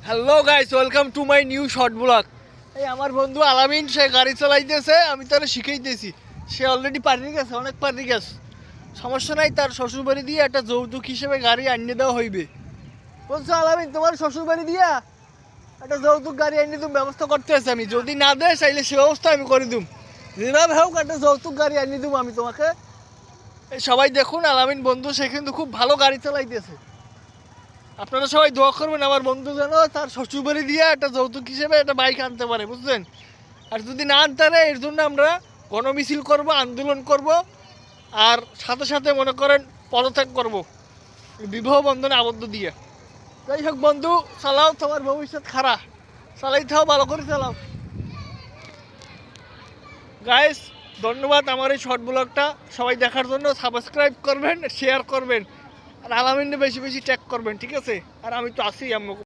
Hello guys, welcome to my new short blog. এই আমার বন্ধু আলামিন, সে গাড়ি চালাইতেছে, আমি তাহলে শিখাইতেছি। সে অলরেডি পারি গেছে, অনেক পারি গেছে। সমস্যা নাই, তার শ্বশুরবাড়ি দিয়ে একটা যৌতুক হিসেবে গাড়ি আনিয়ে দেওয়া হইবে। বলছো আলামিন, তোমার শ্বশুরবাড়ি দিয়া একটা যৌতুক গাড়ি আনিয়ে তুমি ব্যবস্থা করতে আছে। আমি যদি না দেয় চাইলে সে ব্যবস্থা আমি করে দিম। যেভাবে হোক একটা যৌতুক গাড়ি আনিয়ে দেবো আমি তোমাকে। এই সবাই দেখুন, আলামিন বন্ধু সে কিন্তু খুব ভালো গাড়ি চালাইতেছে। আপনারা সবাই দোয়া করবেন আমার বন্ধু যেন তার শ্বশুরবাড়ি দিয়ে একটা যৌতুক হিসেবে একটা বাইক আনতে পারে, বুঝলেন? আর যদি না আনতে পারে, এর জন্য আমরা গণমিছিল করব, আন্দোলন করব, আর সাথে সাথে মনে করেন পদত্যাগ করব বিবাহ বন্ধনে আবদ্ধ দিয়ে। যাই হোক বন্ধু, চালাও, তোমার ভবিষ্যৎ খারাপ, চালাইতে হবে, ভালো করে চালাও। গাইস, ধন্যবাদ আমার এই শর্ট ব্লগটা সবাই দেখার জন্য। সাবস্ক্রাইব করবেন, শেয়ার করবেন, আর আলামিনকে বেশি বেশি ট্যাগ করবেন, ঠিক আছে? আর আমি তো আছি।